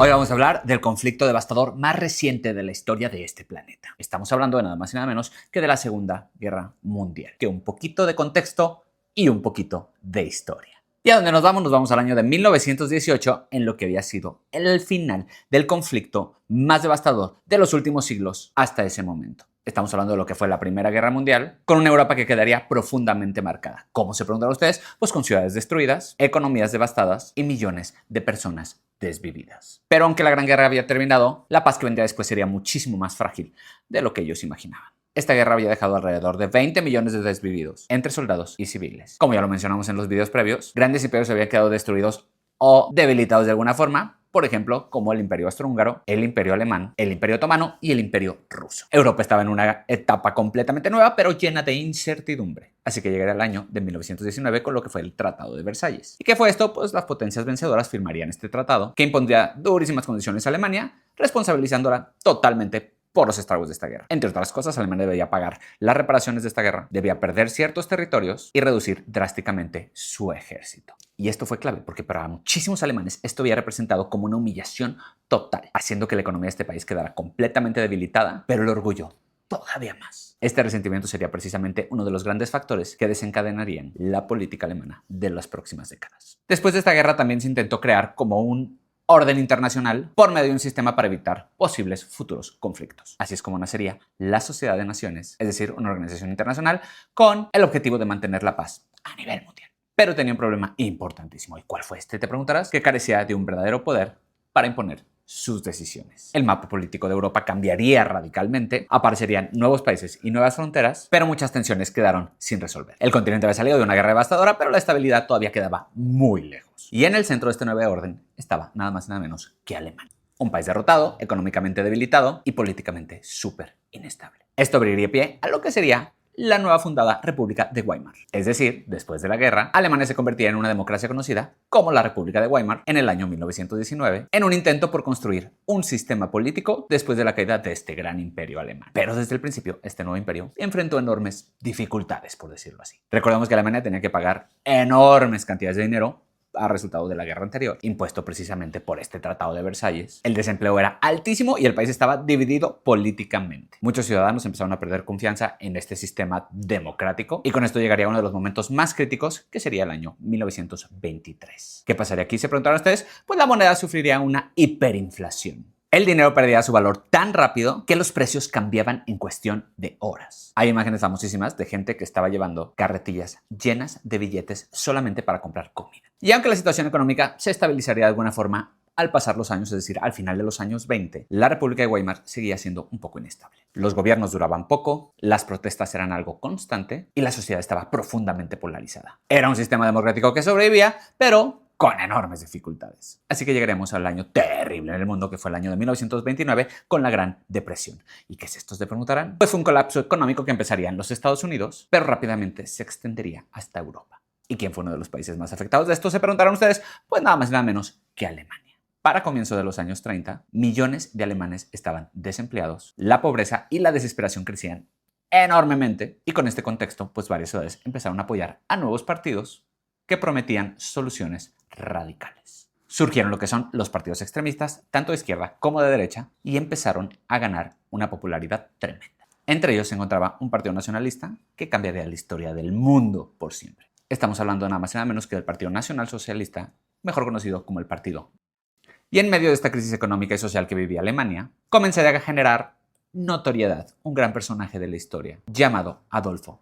Hoy vamos a hablar del conflicto devastador más reciente de la historia de este planeta. Estamos hablando de nada más y nada menos que de la Segunda Guerra Mundial. Que un poquito de contexto y un poquito de historia. ¿Y a dónde nos vamos? Nos vamos al año de 1918, en lo que había sido el final del conflicto más devastador de los últimos siglos hasta ese momento. Estamos hablando de lo que fue la Primera Guerra Mundial, con una Europa que quedaría profundamente marcada. ¿Cómo se preguntarán ustedes? Pues con ciudades destruidas, economías devastadas y millones de personas desvividas. Pero aunque la Gran Guerra había terminado, la paz que vendría después sería muchísimo más frágil de lo que ellos imaginaban. Esta guerra había dejado alrededor de 20 millones de desvividos, entre soldados y civiles. Como ya lo mencionamos en los videos previos, grandes imperios habían quedado destruidos o debilitados de alguna forma, por ejemplo, como el Imperio Austrohúngaro, el Imperio Alemán, el Imperio Otomano y el Imperio Ruso. Europa estaba en una etapa completamente nueva, pero llena de incertidumbre. Así que llegaría el año de 1919 con lo que fue el Tratado de Versalles. ¿Y qué fue esto? Pues las potencias vencedoras firmarían este tratado, que impondría durísimas condiciones a Alemania, responsabilizándola totalmente por los estragos de esta guerra. Entre otras cosas, Alemania debía pagar las reparaciones de esta guerra, debía perder ciertos territorios y reducir drásticamente su ejército. Y esto fue clave porque para muchísimos alemanes esto había representado como una humillación total, haciendo que la economía de este país quedara completamente debilitada, pero el orgullo todavía más. Este resentimiento sería precisamente uno de los grandes factores que desencadenarían la política alemana de las próximas décadas. Después de esta guerra también se intentó crear como un orden internacional por medio de un sistema para evitar posibles futuros conflictos. Así es como nacería la Sociedad de Naciones, es decir, una organización internacional con el objetivo de mantener la paz a nivel mundial. Pero tenía un problema importantísimo. ¿Y cuál fue este? Te preguntarás. Que carecía de un verdadero poder para imponer sus decisiones. El mapa político de Europa cambiaría radicalmente, aparecerían nuevos países y nuevas fronteras, pero muchas tensiones quedaron sin resolver. El continente había salido de una guerra devastadora, pero la estabilidad todavía quedaba muy lejos. Y en el centro de este nuevo orden estaba nada más y nada menos que Alemania. Un país derrotado, económicamente debilitado y políticamente súper inestable. Esto abriría pie a lo que sería la nueva fundada República de Weimar. Es decir, después de la guerra, Alemania se convertía en una democracia conocida como la República de Weimar en el año 1919, en un intento por construir un sistema político después de la caída de este gran imperio alemán. Pero desde el principio, este nuevo imperio enfrentó enormes dificultades, por decirlo así. Recordemos que Alemania tenía que pagar enormes cantidades de dinero a resultado de la guerra anterior, impuesto precisamente por este Tratado de Versalles. El desempleo era altísimo y el país estaba dividido políticamente. Muchos ciudadanos empezaron a perder confianza en este sistema democrático y con esto llegaría uno de los momentos más críticos, que sería el año 1923. ¿Qué pasaría aquí? Se preguntaron ustedes. Pues la moneda sufriría una hiperinflación. El dinero perdía su valor tan rápido que los precios cambiaban en cuestión de horas. Hay imágenes famosísimas de gente que estaba llevando carretillas llenas de billetes solamente para comprar comida. Y aunque la situación económica se estabilizaría de alguna forma al pasar los años, es decir, al final de los años 20, la República de Weimar seguía siendo un poco inestable. Los gobiernos duraban poco, las protestas eran algo constante y la sociedad estaba profundamente polarizada. Era un sistema democrático que sobrevivía, pero con enormes dificultades. Así que llegaremos al año terrible en el mundo, que fue el año de 1929, con la Gran Depresión. ¿Y qué es esto? Se preguntarán. Pues fue un colapso económico que empezaría en los Estados Unidos, pero rápidamente se extendería hasta Europa. ¿Y quién fue uno de los países más afectados de esto? Se preguntarán ustedes. Pues nada más y nada menos que Alemania. Para comienzo de los años 30, millones de alemanes estaban desempleados, la pobreza y la desesperación crecían enormemente, y con este contexto, pues varias ciudades empezaron a apoyar a nuevos partidos que prometían soluciones radicales. Surgieron lo que son los partidos extremistas, tanto de izquierda como de derecha, y empezaron a ganar una popularidad tremenda. Entre ellos se encontraba un partido nacionalista que cambiaría la historia del mundo por siempre. Estamos hablando nada más y nada menos que del Partido Nacional Socialista, mejor conocido como el Partido. Y en medio de esta crisis económica y social que vivía Alemania, comenzaría a generar notoriedad un gran personaje de la historia llamado Adolfo,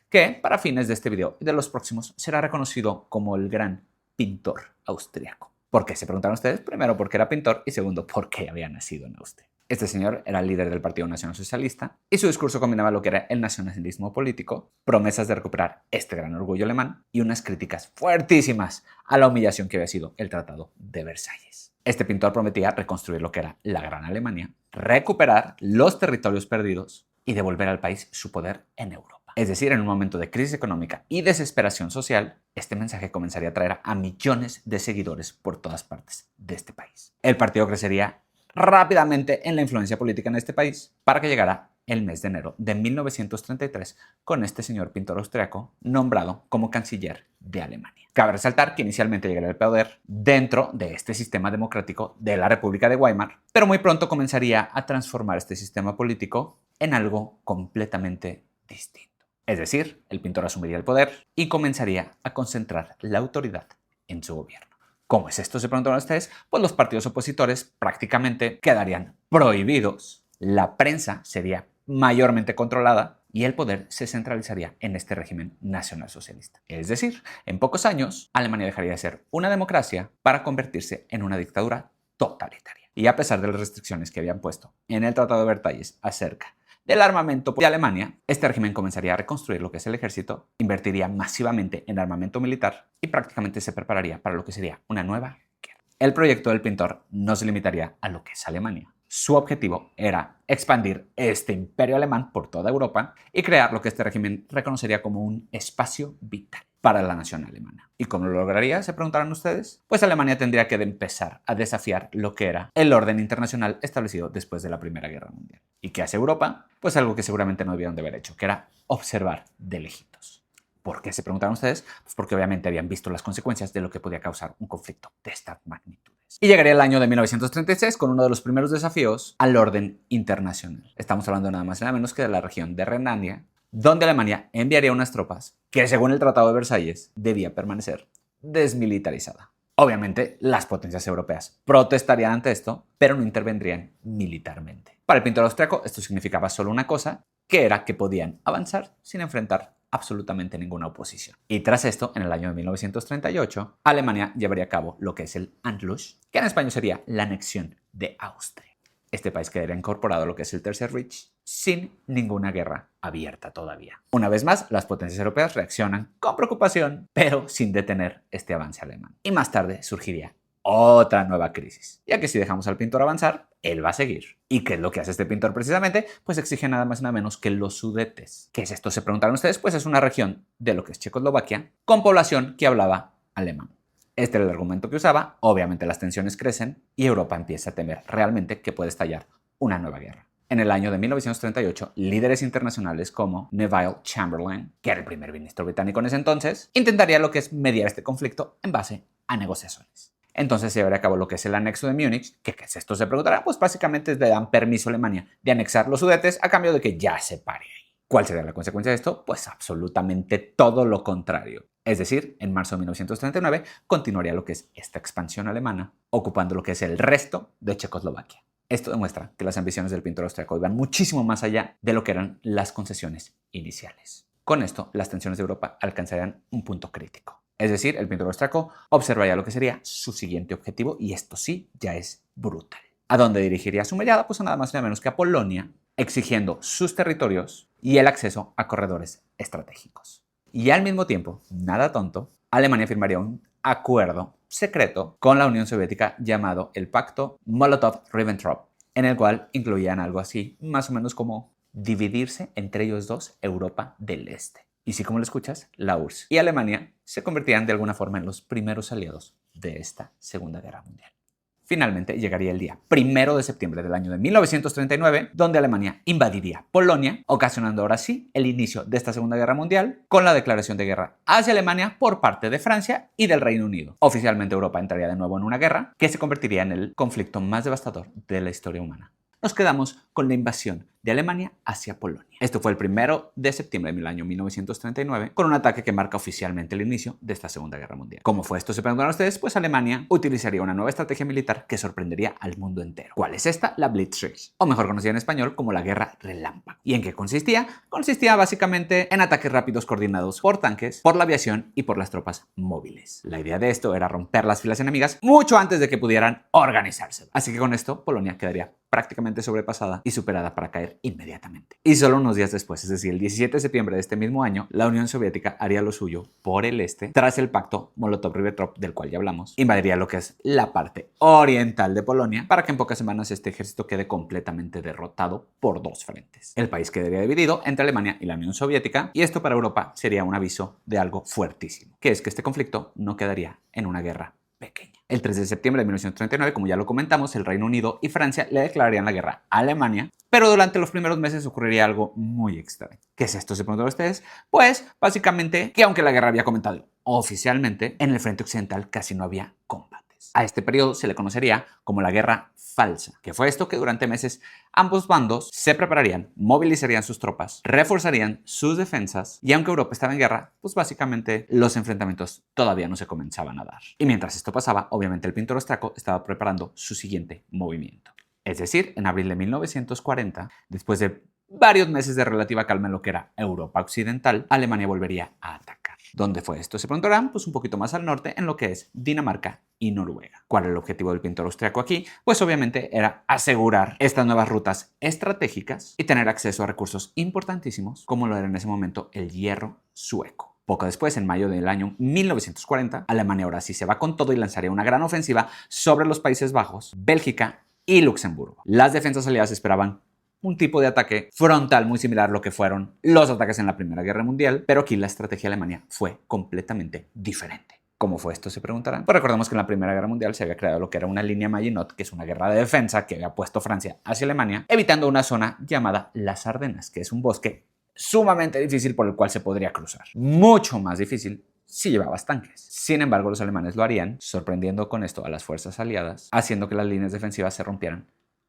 que para fines de este video y de los próximos será reconocido como el gran pintor austriaco. ¿Por qué? Se preguntaron ustedes. Primero, porque era pintor, y segundo, porque había nacido en Austria. Este señor era el líder del Partido Nacional Socialista y su discurso combinaba lo que era el nacionalismo político, promesas de recuperar este gran orgullo alemán y unas críticas fuertísimas a la humillación que había sido el Tratado de Versalles. Este pintor prometía reconstruir lo que era la Gran Alemania, recuperar los territorios perdidos y devolver al país su poder en Europa. Es decir, en un momento de crisis económica y desesperación social, este mensaje comenzaría a atraer a millones de seguidores por todas partes de este país. El partido crecería rápidamente en la influencia política en este país para que llegara el mes de enero de 1933 con este señor pintor austriaco nombrado como canciller de Alemania. Cabe resaltar que inicialmente llegaría al poder dentro de este sistema democrático de la República de Weimar, pero muy pronto comenzaría a transformar este sistema político en algo completamente distinto. Es decir, el pintor asumiría el poder y comenzaría a concentrar la autoridad en su gobierno. ¿Cómo es esto? Se preguntan ustedes. Pues los partidos opositores prácticamente quedarían prohibidos. La prensa sería mayormente controlada y el poder se centralizaría en este régimen nacionalsocialista. Es decir, en pocos años, Alemania dejaría de ser una democracia para convertirse en una dictadura totalitaria. Y a pesar de las restricciones que habían puesto en el Tratado de Versalles acerca del armamento de Alemania, este régimen comenzaría a reconstruir lo que es el ejército, invertiría masivamente en armamento militar y prácticamente se prepararía para lo que sería una nueva guerra. El proyecto del pintor no se limitaría a lo que es Alemania. Su objetivo era expandir este imperio alemán por toda Europa y crear lo que este régimen reconocería como un espacio vital para la nación alemana. ¿Y cómo lo lograría? Se preguntarán ustedes. Pues Alemania tendría que empezar a desafiar lo que era el orden internacional establecido después de la Primera Guerra Mundial. ¿Y qué hace Europa? Pues algo que seguramente no debieron de haber hecho, que era observar de lejitos. ¿Por qué? Se preguntaron ustedes. Pues porque obviamente habían visto las consecuencias de lo que podía causar un conflicto de estas magnitudes. Y llegaría el año de 1936 con uno de los primeros desafíos al orden internacional. Estamos hablando nada más y nada menos que de la región de Renania, donde Alemania enviaría unas tropas que, según el Tratado de Versalles, debía permanecer desmilitarizada. Obviamente, las potencias europeas protestarían ante esto, pero no intervendrían militarmente. Para el pintor austriaco, esto significaba solo una cosa, que era que podían avanzar sin enfrentar absolutamente ninguna oposición. Y tras esto, en el año de 1938, Alemania llevaría a cabo lo que es el Anschluss, que en español sería la anexión de Austria. Este país quedaría incorporado a lo que es el Tercer Reich sin ninguna guerra abierta todavía. Una vez más, las potencias europeas reaccionan con preocupación, pero sin detener este avance alemán. Y más tarde surgiría otra nueva crisis, ya que si dejamos al pintor avanzar, él va a seguir. ¿Y qué es lo que hace este pintor precisamente? Pues exige nada más y nada menos que los Sudetes. ¿Qué es esto? Se preguntaron ustedes. Pues es una región de lo que es Checoslovaquia con población que hablaba alemán. Este era el argumento que usaba. Obviamente las tensiones crecen y Europa empieza a temer realmente que puede estallar una nueva guerra. En el año de 1938, líderes internacionales como Neville Chamberlain, que era el primer ministro británico en ese entonces, intentaría lo que es mediar este conflicto en base a negociaciones. Entonces se llevaría a cabo lo que es el anexo de Múnich. ¿Qué es esto? Se preguntará. Pues básicamente le dan permiso a Alemania de anexar los Sudetes a cambio de que ya se pare ahí. ¿Cuál sería la consecuencia de esto? Pues absolutamente todo lo contrario. Es decir, en marzo de 1939 continuaría lo que es esta expansión alemana, ocupando lo que es el resto de Checoslovaquia. Esto demuestra que las ambiciones del pintor austriaco iban muchísimo más allá de lo que eran las concesiones iniciales. Con esto, las tensiones de Europa alcanzarían un punto crítico. Es decir, el pintor austriaco observaría lo que sería su siguiente objetivo, y esto sí ya es brutal. ¿A dónde dirigiría su mirada? Pues a nada más y nada menos que a Polonia, exigiendo sus territorios y el acceso a corredores estratégicos. Y al mismo tiempo, nada tonto, Alemania firmaría un acuerdo secreto con la Unión Soviética llamado el Pacto Molotov-Ribbentrop, en el cual incluían algo así, más o menos como dividirse entre ellos dos Europa del Este. Y sí, como lo escuchas, la URSS y Alemania se convertirían de alguna forma en los primeros aliados de esta Segunda Guerra Mundial. Finalmente llegaría el día 1 de septiembre del año de 1939, donde Alemania invadiría Polonia, ocasionando ahora sí el inicio de esta Segunda Guerra Mundial con la declaración de guerra hacia Alemania por parte de Francia y del Reino Unido. Oficialmente Europa entraría de nuevo en una guerra que se convertiría en el conflicto más devastador de la historia humana. Nos quedamos con la invasión de Alemania hacia Polonia. Esto fue el 1 de septiembre del año 1939, con un ataque que marca oficialmente el inicio de esta Segunda Guerra Mundial. ¿Cómo fue esto? Se preguntan ustedes. Pues Alemania utilizaría una nueva estrategia militar que sorprendería al mundo entero. ¿Cuál es esta? La Blitzkrieg, o mejor conocida en español como la Guerra Relámpago. ¿Y en qué consistía? Consistía básicamente en ataques rápidos coordinados por tanques, por la aviación y por las tropas móviles. La idea de esto era romper las filas enemigas mucho antes de que pudieran organizarse. Así que con esto, Polonia quedaría prácticamente sobrepasada y superada para caer inmediatamente. Y solo unos días después, es decir, el 17 de septiembre de este mismo año, la Unión Soviética haría lo suyo por el este tras el pacto Molotov-Ribbentrop del cual ya hablamos. Invadiría lo que es la parte oriental de Polonia para que en pocas semanas este ejército quede completamente derrotado por dos frentes. El país quedaría dividido entre Alemania y la Unión Soviética, y esto para Europa sería un aviso de algo fuertísimo, que es que este conflicto no quedaría en una guerra pequeña. El 3 de septiembre de 1939, como ya lo comentamos, el Reino Unido y Francia le declararían la guerra a Alemania, pero durante los primeros meses ocurriría algo muy extraño. ¿Qué es esto? Se preguntan ustedes. Pues básicamente que aunque la guerra había comenzado oficialmente, en el frente occidental casi no había combates. A este periodo se le conocería como la Guerra Falsa, que fue esto que durante meses ambos bandos se prepararían, movilizarían sus tropas, reforzarían sus defensas y aunque Europa estaba en guerra, pues básicamente los enfrentamientos todavía no se comenzaban a dar. Y mientras esto pasaba, obviamente el pintor austriaco estaba preparando su siguiente movimiento. Es decir, en abril de 1940, después de varios meses de relativa calma en lo que era Europa occidental, Alemania volvería a atacar. ¿Dónde fue esto? Se preguntarán, pues un poquito más al norte, en lo que es Dinamarca y Noruega. ¿Cuál era el objetivo del pintor austriaco aquí? Pues obviamente era asegurar estas nuevas rutas estratégicas y tener acceso a recursos importantísimos, como lo era en ese momento el hierro sueco. Poco después, en mayo del año 1940, Alemania ahora sí se va con todo y lanzaría una gran ofensiva sobre los Países Bajos, Bélgica y Luxemburgo. Las defensas aliadas esperaban un tipo de ataque frontal muy similar a lo que fueron los ataques en la Primera Guerra Mundial, pero aquí la estrategia alemana fue completamente diferente. ¿Cómo fue esto? Se preguntarán. Pues recordemos que en la Primera Guerra Mundial se había creado lo que era una línea Maginot, que es una guerra de defensa que había puesto Francia hacia Alemania, evitando una zona llamada las Ardenas, que es un bosque sumamente difícil por el cual se podría cruzar. Mucho más difícil si llevabas tanques. Sin embargo, los alemanes lo harían, sorprendiendo con esto a las fuerzas aliadas, haciendo que las líneas defensivas se rompieran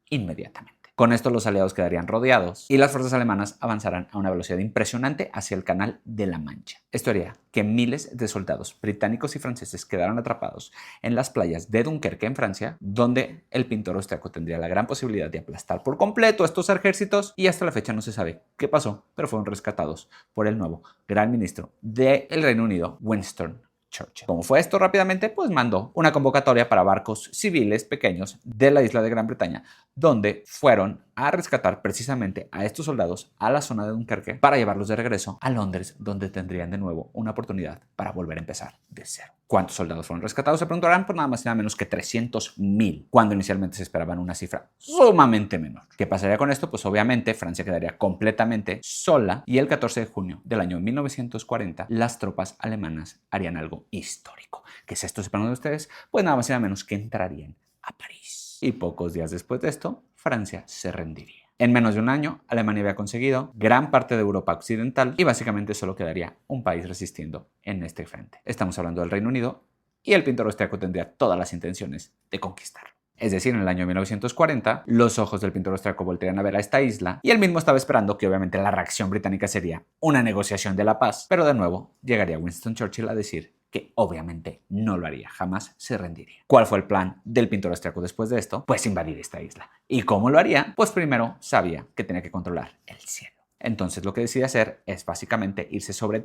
inmediatamente. Con esto los aliados quedarían rodeados y las fuerzas alemanas avanzarán a una velocidad impresionante hacia el Canal de la Mancha. Esto haría que miles de soldados británicos y franceses quedaran atrapados en las playas de Dunkerque en Francia, donde el pintor austriaco tendría la gran posibilidad de aplastar por completo a estos ejércitos y hasta la fecha no se sabe qué pasó, pero fueron rescatados por el nuevo gran ministro del Reino Unido, Winston Churchill. ¿Cómo fue esto? Rápidamente, pues mandó una convocatoria para barcos civiles pequeños de la isla de Gran Bretaña, donde fueron a rescatar precisamente a estos soldados a la zona de Dunkerque para llevarlos de regreso a Londres, donde tendrían de nuevo una oportunidad para volver a empezar de cero. ¿Cuántos soldados fueron rescatados? Se preguntarán, por nada más y nada menos que 300.000, cuando inicialmente se esperaban una cifra sumamente menor. ¿Qué pasaría con esto? Pues obviamente Francia quedaría completamente sola y el 14 de junio del año 1940 las tropas alemanas harían algo histórico. ¿Qué es esto? ¿Se preguntan ustedes? Pues nada más y nada menos que entrarían a París. Y pocos días después de esto, Francia se rendiría. En menos de un año, Alemania había conseguido gran parte de Europa occidental y básicamente solo quedaría un país resistiendo en este frente. Estamos hablando del Reino Unido y el pintor austriaco tendría todas las intenciones de conquistarlo. Es decir, en el año 1940, los ojos del pintor austriaco voltearían a ver a esta isla y él mismo estaba esperando que obviamente la reacción británica sería una negociación de la paz, pero de nuevo llegaría Winston Churchill a decir que obviamente no lo haría, jamás se rendiría. ¿Cuál fue el plan del pintor austriaco después de esto? Pues invadir esta isla. ¿Y cómo lo haría? Pues primero sabía que tenía que controlar el cielo. Entonces lo que decide hacer es básicamente irse sobre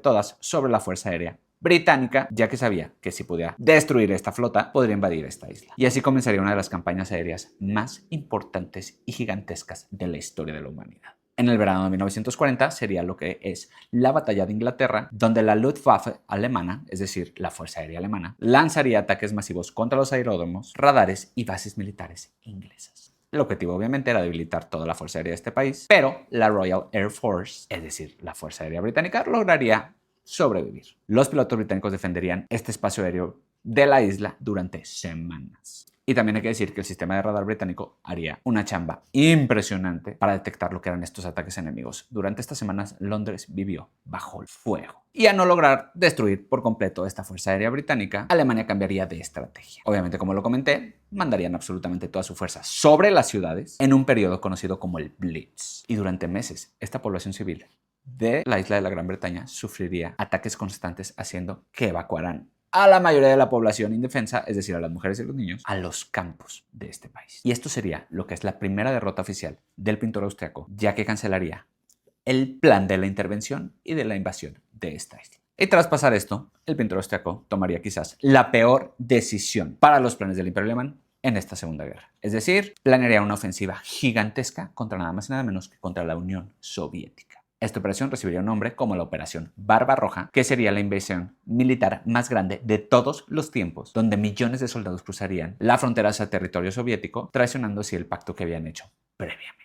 la Fuerza Aérea Británica, ya que sabía que si podía destruir esta flota, podría invadir esta isla. Y así comenzaría una de las campañas aéreas más importantes y gigantescas de la historia de la humanidad. En el verano de 1940 sería lo que es la Batalla de Inglaterra, donde la Luftwaffe alemana, es decir, la Fuerza Aérea Alemana, lanzaría ataques masivos contra los aeródromos, radares y bases militares inglesas. El objetivo obviamente era debilitar toda la Fuerza Aérea de este país, pero la Royal Air Force, es decir, la Fuerza Aérea Británica, lograría sobrevivir. Los pilotos británicos defenderían este espacio aéreo de la isla durante semanas. Y también hay que decir que el sistema de radar británico haría una chamba impresionante para detectar lo que eran estos ataques enemigos. Durante estas semanas, Londres vivió bajo el fuego. Y a no lograr destruir por completo esta Fuerza Aérea Británica, Alemania cambiaría de estrategia. Obviamente, como lo comenté, mandarían absolutamente toda su fuerza sobre las ciudades en un periodo conocido como el Blitz. Y durante meses, esta población civil de la isla de la Gran Bretaña sufriría ataques constantes, haciendo que evacuaran a la mayoría de la población indefensa, es decir, a las mujeres y los niños, a los campos de este país. Y esto sería lo que es la primera derrota oficial del pintor austriaco, ya que cancelaría el plan de la intervención y de la invasión de esta isla. Y tras pasar esto, el pintor austriaco tomaría quizás la peor decisión para los planes del Imperio Alemán en esta Segunda Guerra. Es decir, planearía una ofensiva gigantesca contra nada más y nada menos que contra la Unión Soviética. Esta operación recibiría un nombre como la Operación Barbarroja, que sería la invasión militar más grande de todos los tiempos, donde millones de soldados cruzarían la frontera hacia territorio soviético, traicionando así el pacto que habían hecho previamente.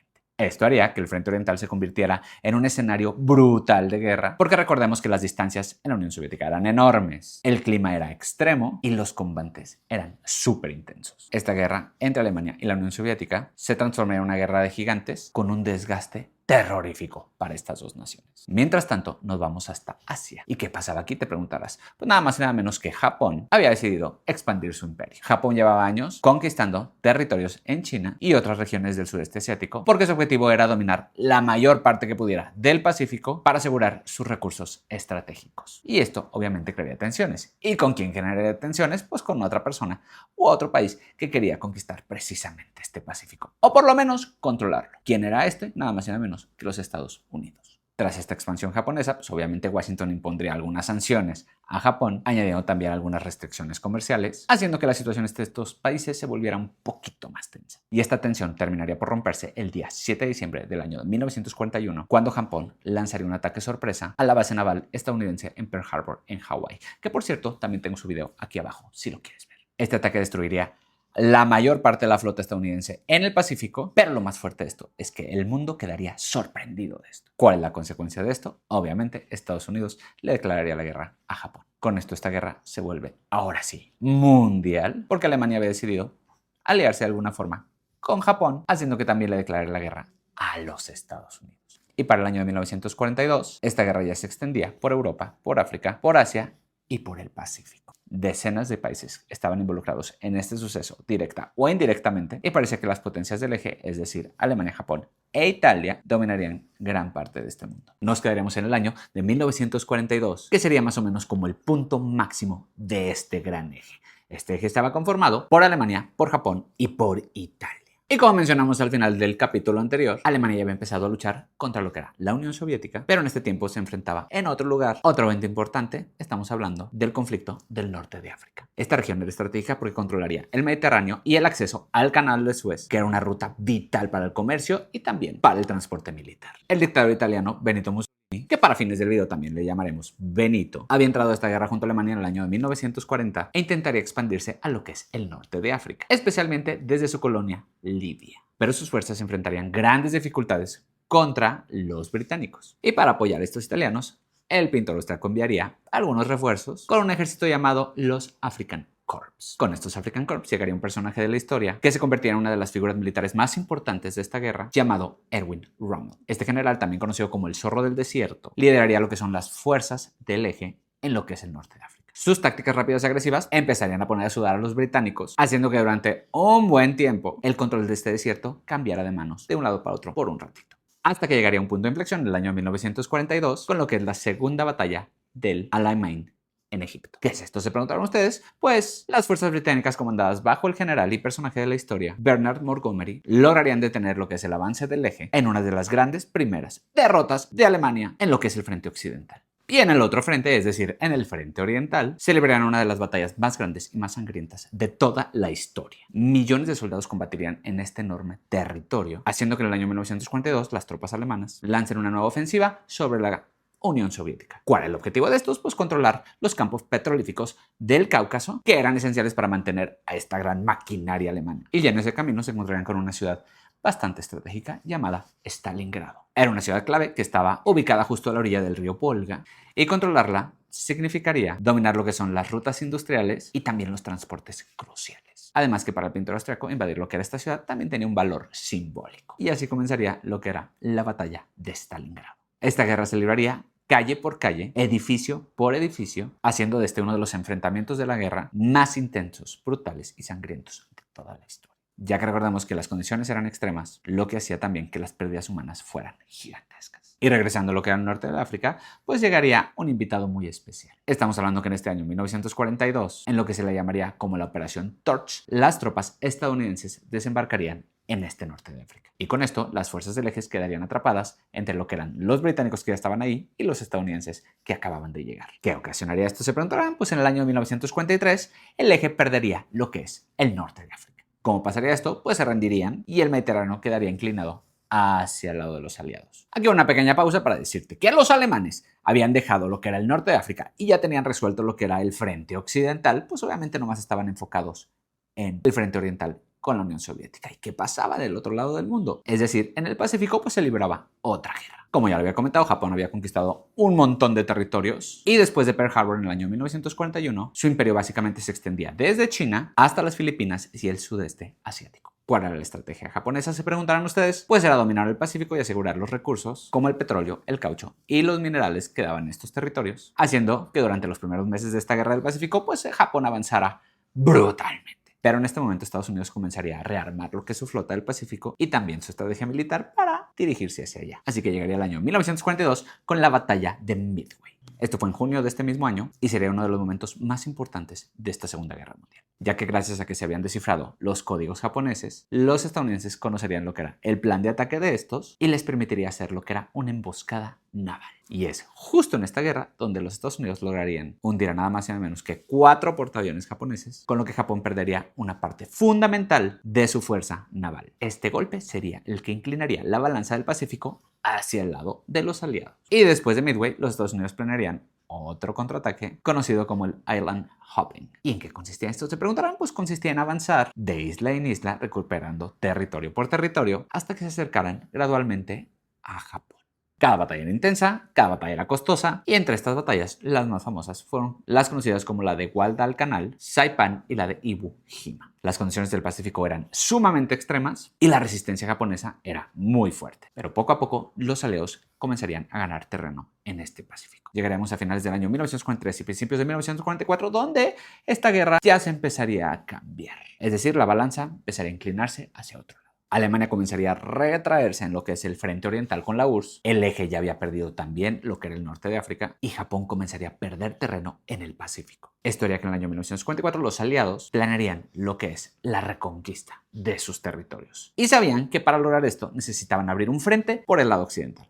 Esto haría que el frente oriental se convirtiera en un escenario brutal de guerra, porque recordemos que las distancias en la Unión Soviética eran enormes, el clima era extremo y los combates eran súper intensos. Esta guerra entre Alemania y la Unión Soviética se transformaría en una guerra de gigantes con un desgaste terrorífico para estas dos naciones. Mientras tanto, nos vamos hasta Asia. ¿Y qué pasaba aquí? Te preguntarás. Pues nada más y nada menos que Japón había decidido expandir su imperio. Japón llevaba años conquistando territorios en China y otras regiones del sudeste asiático porque su objetivo era dominar la mayor parte que pudiera del Pacífico para asegurar sus recursos estratégicos. Y esto obviamente crearía tensiones. ¿Y con quién generaría tensiones? Pues con otra persona u otro país que quería conquistar precisamente este Pacífico. O por lo menos controlarlo. ¿Quién era este? Nada más y nada menos que los Estados Unidos. Tras esta expansión japonesa, pues obviamente Washington impondría algunas sanciones a Japón, añadiendo también algunas restricciones comerciales, haciendo que la situación de estos países se volviera un poquito más tensa. Y esta tensión terminaría por romperse el día 7 de diciembre del año 1941, cuando Japón lanzaría un ataque sorpresa a la base naval estadounidense en Pearl Harbor, en Hawái, que por cierto también tengo su video aquí abajo si lo quieres ver. Este ataque destruiría la mayor parte de la flota estadounidense en el Pacífico, pero lo más fuerte de esto es que el mundo quedaría sorprendido de esto. ¿Cuál es la consecuencia de esto? Obviamente, Estados Unidos le declararía la guerra a Japón. Con esto, esta guerra se vuelve, ahora sí, mundial, porque Alemania había decidido aliarse de alguna forma con Japón, haciendo que también le declarara la guerra a los Estados Unidos. Y para el año de 1942, esta guerra ya se extendía por Europa, por África, por Asia y por el Pacífico. Decenas de países estaban involucrados en este suceso, directa o indirectamente, y parece que las potencias del eje, es decir, Alemania, Japón e Italia, dominarían gran parte de este mundo. Nos quedaríamos en el año de 1942, que sería más o menos como el punto máximo de este gran eje. Este eje estaba conformado por Alemania, por Japón y por Italia. Y como mencionamos al final del capítulo anterior, Alemania ya había empezado a luchar contra lo que era la Unión Soviética, pero en este tiempo se enfrentaba en otro lugar. Otro evento importante, estamos hablando del conflicto del norte de África. Esta región era estratégica porque controlaría el Mediterráneo y el acceso al canal de Suez, que era una ruta vital para el comercio y también para el transporte militar. El dictador italiano Benito Mussolini, que para fines del video también le llamaremos Benito, había entrado a esta guerra junto a Alemania en el año de 1940 e intentaría expandirse a lo que es el norte de África, especialmente desde su colonia Libia. Pero sus fuerzas enfrentarían grandes dificultades contra los británicos. Y para apoyar a estos italianos, el pintor austriaco enviaría algunos refuerzos con un ejército llamado los African Corps. Con estos African Corps llegaría un personaje de la historia que se convertiría en una de las figuras militares más importantes de esta guerra, llamado Erwin Rommel. Este general, también conocido como el Zorro del Desierto, lideraría lo que son las fuerzas del eje en lo que es el norte de África. Sus tácticas rápidas y agresivas empezarían a poner a sudar a los británicos, haciendo que durante un buen tiempo el control de este desierto cambiara de manos de un lado para otro por un ratito. Hasta que llegaría un punto de inflexión en el año 1942 con lo que es la segunda batalla del Alamein en Egipto. ¿Qué es esto? Se preguntaron ustedes. Pues las fuerzas británicas comandadas bajo el general y personaje de la historia, Bernard Montgomery, lograrían detener lo que es el avance del eje en una de las grandes primeras derrotas de Alemania en lo que es el frente occidental. Y en el otro frente, es decir, en el frente oriental, se librarían una de las batallas más grandes y más sangrientas de toda la historia. Millones de soldados combatirían en este enorme territorio, haciendo que en el año 1942 las tropas alemanas lancen una nueva ofensiva sobre la Unión Soviética. ¿Cuál es el objetivo de estos? Pues controlar los campos petrolíferos del Cáucaso, que eran esenciales para mantener a esta gran maquinaria alemana. Y ya en ese camino se encontrarían con una ciudad bastante estratégica llamada Stalingrado. Era una ciudad clave que estaba ubicada justo a la orilla del río Volga, y controlarla significaría dominar lo que son las rutas industriales y también los transportes cruciales. Además que para el pintor austriaco invadir lo que era esta ciudad también tenía un valor simbólico. Y así comenzaría lo que era la batalla de Stalingrado. Esta guerra se libraría calle por calle, edificio por edificio, haciendo de este uno de los enfrentamientos de la guerra más intensos, brutales y sangrientos de toda la historia. Ya que recordamos que las condiciones eran extremas, lo que hacía también que las pérdidas humanas fueran gigantescas. Y regresando a lo que era el norte de África, pues llegaría un invitado muy especial. Estamos hablando que en este año 1942, en lo que se le llamaría como la Operación Torch, las tropas estadounidenses desembarcarían en este norte de África. Y con esto, las fuerzas del eje quedarían atrapadas entre lo que eran los británicos que ya estaban ahí y los estadounidenses que acababan de llegar. ¿Qué ocasionaría esto? Se preguntarán. Pues en el año 1943, el eje perdería lo que es el norte de África. ¿Cómo pasaría esto? Pues se rendirían y el Mediterráneo quedaría inclinado hacia el lado de los aliados. Aquí una pequeña pausa para decirte que los alemanes habían dejado lo que era el norte de África y ya tenían resuelto lo que era el frente occidental, pues obviamente nomás estaban enfocados en el frente oriental con la Unión Soviética. ¿Y qué pasaba del otro lado del mundo? Es decir, en el Pacífico pues se libraba otra guerra. Como ya lo había comentado, Japón había conquistado un montón de territorios y después de Pearl Harbor en el año 1941, su imperio básicamente se extendía desde China hasta las Filipinas y el sudeste asiático. ¿Cuál era la estrategia japonesa? Se preguntarán ustedes. Pues era dominar el Pacífico y asegurar los recursos como el petróleo, el caucho y los minerales que daban estos territorios, haciendo que durante los primeros meses de esta guerra del Pacífico pues Japón avanzara brutalmente. Pero en este momento Estados Unidos comenzaría a rearmar lo que es su flota del Pacífico y también su estrategia militar para dirigirse hacia allá. Así que llegaría el año 1942 con la batalla de Midway. Esto fue en junio de este mismo año y sería uno de los momentos más importantes de esta Segunda Guerra Mundial, ya que gracias a que se habían descifrado los códigos japoneses, los estadounidenses conocerían lo que era el plan de ataque de estos y les permitiría hacer lo que era una emboscada naval. Y es justo en esta guerra donde los Estados Unidos lograrían hundir a nada más y nada menos que 4 portaaviones japoneses, con lo que Japón perdería una parte fundamental de su fuerza naval. Este golpe sería el que inclinaría la balanza del Pacífico hacia el lado de los aliados. Y después de Midway, los Estados Unidos planearían otro contraataque conocido como el Island Hopping. ¿Y en qué consistía esto? Se preguntarán. Pues consistía en avanzar de isla en isla, recuperando territorio por territorio, hasta que se acercaran gradualmente a Japón. Cada batalla era intensa, cada batalla era costosa, y entre estas batallas las más famosas fueron las conocidas como la de Guadalcanal, Saipan y la de Iwo Jima. Las condiciones del Pacífico eran sumamente extremas y la resistencia japonesa era muy fuerte, pero poco a poco los aliados comenzarían a ganar terreno en este Pacífico. Llegaremos a finales del año 1943 y principios de 1944, donde esta guerra ya se empezaría a cambiar. Es decir, la balanza empezaría a inclinarse hacia otro lado. Alemania comenzaría a retraerse en lo que es el frente oriental con la URSS, el eje ya había perdido también lo que era el norte de África y Japón comenzaría a perder terreno en el Pacífico. Esto haría que en el año 1954 los aliados planearían lo que es la reconquista de sus territorios. Y sabían que para lograr esto necesitaban abrir un frente por el lado occidental.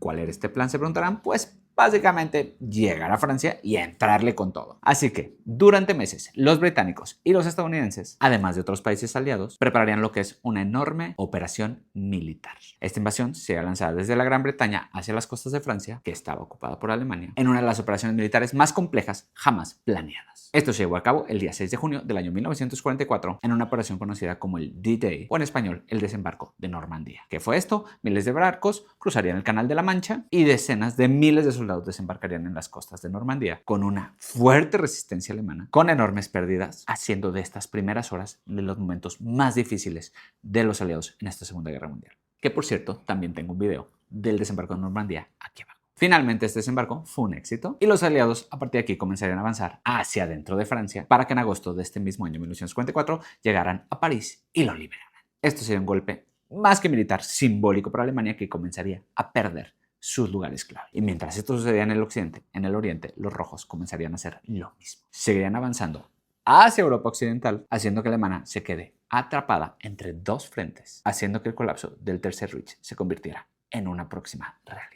¿Cuál era este plan? Se preguntarán. Pues básicamente llegar a Francia y entrarle con todo. Así que durante meses los británicos y los estadounidenses, además de otros países aliados, prepararían lo que es una enorme operación militar. Esta invasión sería lanzada desde la Gran Bretaña hacia las costas de Francia, que estaba ocupada por Alemania, en una de las operaciones militares más complejas jamás planeadas. Esto se llevó a cabo el día 6 de junio del año 1944 en una operación conocida como el D-Day, o en español el desembarco de Normandía. ¿Qué fue esto? Miles de barcos cruzarían el Canal de la Mancha y decenas de miles de soldados desembarcarían en las costas de Normandía con una fuerte resistencia alemana, con enormes pérdidas, haciendo de estas primeras horas de los momentos más difíciles de los aliados en esta Segunda Guerra Mundial. Que por cierto, también tengo un video del desembarco de Normandía aquí abajo. Finalmente este desembarco fue un éxito y los aliados a partir de aquí comenzarían a avanzar hacia dentro de Francia para que en agosto de este mismo año 1944 llegaran a París y lo liberaran. Esto sería un golpe más que militar, simbólico para Alemania, que comenzaría a perder sus lugares clave. Y mientras esto sucedía en el occidente, en el oriente, los rojos comenzarían a hacer lo mismo. Seguirían avanzando hacia Europa Occidental, haciendo que Alemania se quede atrapada entre dos frentes, haciendo que el colapso del Tercer Reich se convirtiera en una próxima realidad.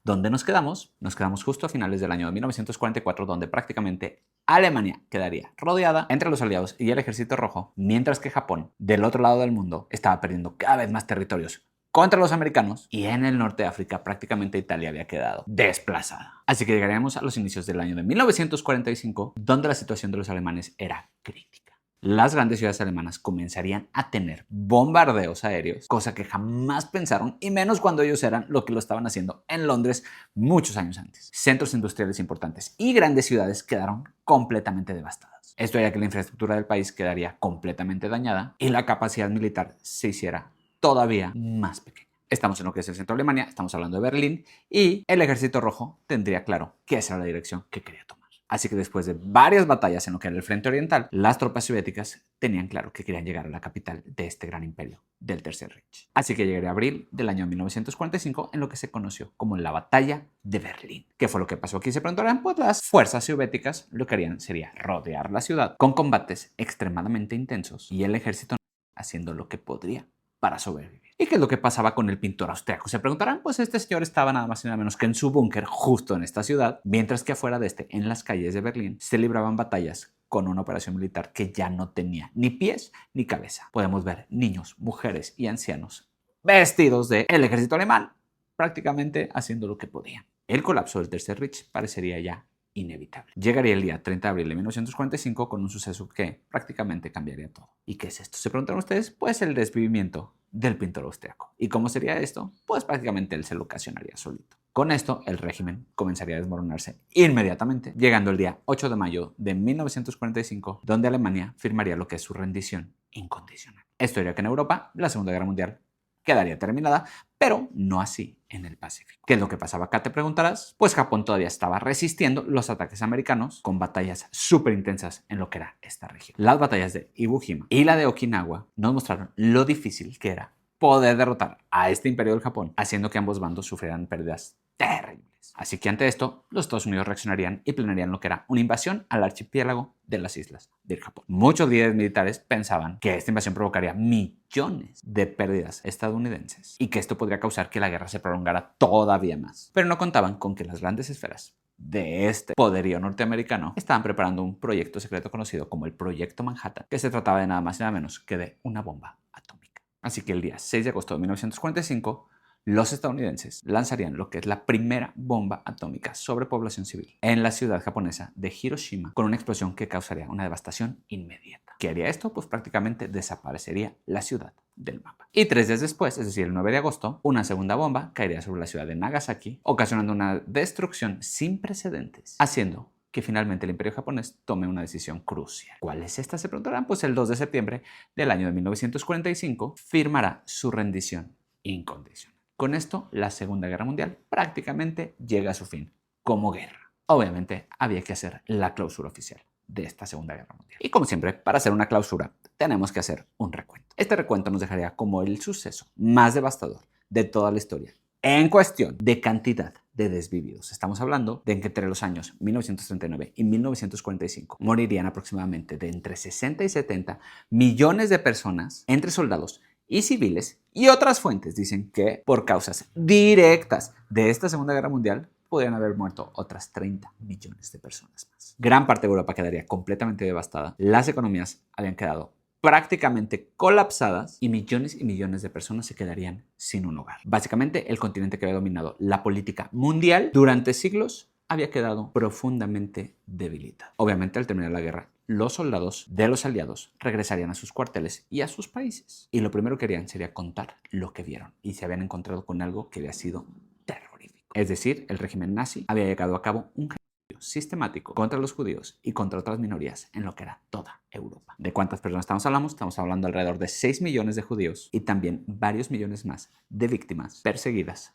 ¿Dónde nos quedamos? Nos quedamos justo a finales del año de 1944, donde prácticamente Alemania quedaría rodeada entre los aliados y el ejército rojo, mientras que Japón, del otro lado del mundo, estaba perdiendo cada vez más territorios contra los americanos, y en el norte de África prácticamente Italia había quedado desplazada. Así que llegaríamos a los inicios del año de 1945, donde la situación de los alemanes era crítica. Las grandes ciudades alemanas comenzarían a tener bombardeos aéreos, cosa que jamás pensaron, y menos cuando ellos eran lo que lo estaban haciendo en Londres muchos años antes. Centros industriales importantes y grandes ciudades quedaron completamente devastadas. Esto haría que la infraestructura del país quedaría completamente dañada y la capacidad militar se hiciera todavía más pequeña. Estamos en lo que es el centro de Alemania, estamos hablando de Berlín, y el ejército rojo tendría claro que esa era la dirección que quería tomar. Así que después de varias batallas en lo que era el frente oriental, las tropas soviéticas tenían claro que querían llegar a la capital de este gran imperio del Tercer Reich. Así que llegaría a abril del año 1945 en lo que se conoció como la Batalla de Berlín. ¿Qué fue lo que pasó aquí? Se preguntarán. Pues las fuerzas soviéticas lo que harían sería rodear la ciudad con combates extremadamente intensos y el ejército haciendo lo que podría para sobrevivir. ¿Y qué es lo que pasaba con el pintor austriaco? Se preguntarán. Pues este señor estaba nada más y nada menos que en su búnker justo en esta ciudad, mientras que afuera de este, en las calles de Berlín, se libraban batallas con una operación militar que ya no tenía ni pies ni cabeza. Podemos ver niños, mujeres y ancianos vestidos del ejército alemán, prácticamente haciendo lo que podían. El colapso del Tercer Reich parecería ya inevitable. Llegaría el día 30 de abril de 1945 con un suceso que prácticamente cambiaría todo. ¿Y qué es esto? ¿Se preguntan ustedes? Pues el desvivimiento del pintor austriaco. ¿Y cómo sería esto? Pues prácticamente él se lo ocasionaría solito. Con esto, el régimen comenzaría a desmoronarse inmediatamente, llegando el día 8 de mayo de 1945, donde Alemania firmaría lo que es su rendición incondicional. Esto haría que en Europa la Segunda Guerra Mundial quedaría terminada, pero no así en el Pacífico. ¿Qué es lo que pasaba acá, te preguntarás? Pues Japón todavía estaba resistiendo los ataques americanos con batallas súper intensas en lo que era esta región. Las batallas de Iwo Jima y la de Okinawa nos mostraron lo difícil que era poder derrotar a este imperio del Japón, haciendo que ambos bandos sufrieran pérdidas terribles. Así que ante esto, los Estados Unidos reaccionarían y planearían lo que era una invasión al archipiélago de las islas del Japón. Muchos líderes militares pensaban que esta invasión provocaría millones de pérdidas estadounidenses y que esto podría causar que la guerra se prolongara todavía más. Pero no contaban con que las grandes esferas de este poderío norteamericano estaban preparando un proyecto secreto conocido como el Proyecto Manhattan, que se trataba de nada más y nada menos que de una bomba atómica. Así que el día 6 de agosto de 1945, los estadounidenses lanzarían lo que es la primera bomba atómica sobre población civil en la ciudad japonesa de Hiroshima, con una explosión que causaría una devastación inmediata. ¿Qué haría esto? Pues prácticamente desaparecería la ciudad del mapa. Y 3 días después, es decir, el 9 de agosto, una segunda bomba caería sobre la ciudad de Nagasaki, ocasionando una destrucción sin precedentes, haciendo que finalmente el imperio japonés tome una decisión crucial. ¿Cuál es esta? Se preguntarán. Pues el 2 de septiembre del año de 1945 firmará su rendición incondicional. Con esto, la Segunda Guerra Mundial prácticamente llega a su fin como guerra. Obviamente, había que hacer la clausura oficial de esta Segunda Guerra Mundial. Y como siempre, para hacer una clausura, tenemos que hacer un recuento. Este recuento nos dejaría como el suceso más devastador de toda la historia en cuestión de cantidad de desvividos. Estamos hablando de que entre los años 1939 y 1945 morirían aproximadamente de entre 60 y 70 millones de personas entre soldados y civiles, y otras fuentes dicen que por causas directas de esta Segunda Guerra Mundial podrían haber muerto otras 30 millones de personas más. Gran parte de Europa quedaría completamente devastada, las economías habían quedado prácticamente colapsadas y millones de personas se quedarían sin un hogar. Básicamente, el continente que había dominado la política mundial durante siglos había quedado profundamente debilitado. Obviamente, al terminar la guerra, los soldados de los aliados regresarían a sus cuarteles y a sus países. Y lo primero que harían sería contar lo que vieron. Y se habían encontrado con algo que había sido terrorífico. Es decir, el régimen nazi había llevado a cabo un genocidio sistemático contra los judíos y contra otras minorías en lo que era toda Europa. ¿De cuántas personas estamos hablando? Estamos hablando alrededor de 6 millones de judíos y también varios millones más de víctimas perseguidas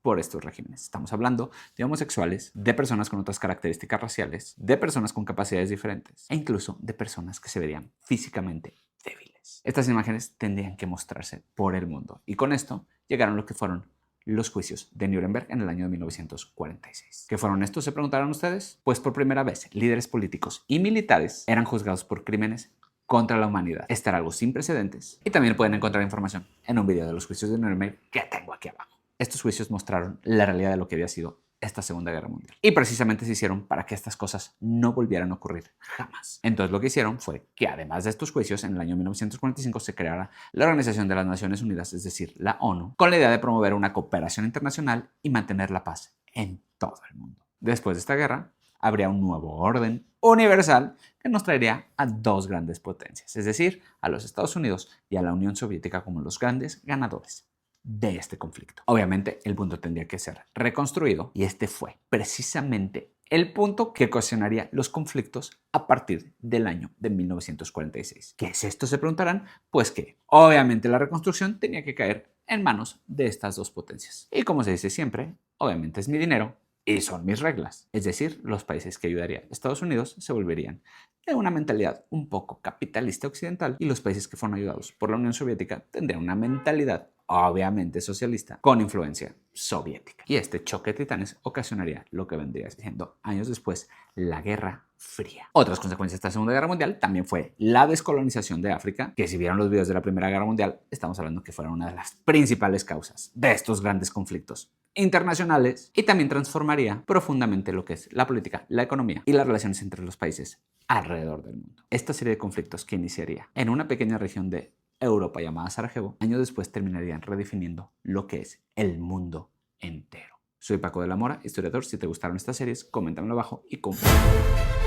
por estos regímenes. Estamos hablando de homosexuales, de personas con otras características raciales, de personas con capacidades diferentes e incluso de personas que se verían físicamente débiles. Estas imágenes tendrían que mostrarse por el mundo y con esto llegaron lo que fueron los juicios de Nuremberg en el año de 1946. ¿Qué fueron estos? ¿Se preguntaron ustedes? Pues por primera vez, líderes políticos y militares eran juzgados por crímenes contra la humanidad. Este era algo sin precedentes y también pueden encontrar información en un video de los juicios de Nuremberg que tengo aquí abajo. Estos juicios mostraron la realidad de lo que había sido esta Segunda Guerra Mundial. Y precisamente se hicieron para que estas cosas no volvieran a ocurrir jamás. Entonces lo que hicieron fue que además de estos juicios, en el año 1945 se creara la Organización de las Naciones Unidas, es decir, la ONU, con la idea de promover una cooperación internacional y mantener la paz en todo el mundo. Después de esta guerra, habría un nuevo orden universal que nos traería a dos grandes potencias, es decir, a los Estados Unidos y a la Unión Soviética como los grandes ganadores de este conflicto. Obviamente el mundo tendría que ser reconstruido y este fue precisamente el punto que ocasionaría los conflictos a partir del año de 1946. ¿Qué es esto? Se preguntarán. Pues que obviamente la reconstrucción tenía que caer en manos de estas dos potencias. Y como se dice siempre, obviamente es mi dinero y son mis reglas. Es decir, los países que ayudaría a Estados Unidos se volverían de una mentalidad un poco capitalista occidental y los países que fueron ayudados por la Unión Soviética tendrían una mentalidad obviamente socialista con influencia soviética. Y este choque de titanes ocasionaría lo que vendría siendo años después la Guerra Fría. Otras consecuencias de esta Segunda Guerra Mundial también fue la descolonización de África, que si vieron los videos de la Primera Guerra Mundial, estamos hablando que fueron una de las principales causas de estos grandes conflictos internacionales y también transformaría profundamente lo que es la política, la economía y las relaciones entre los países alrededor del mundo. Esta serie de conflictos que iniciaría en una pequeña región de Europa llamada Sarajevo, años después terminarían redefiniendo lo que es el mundo entero. Soy Paco de la Mora, historiador. Si te gustaron estas series, coméntamelo abajo y compártelo.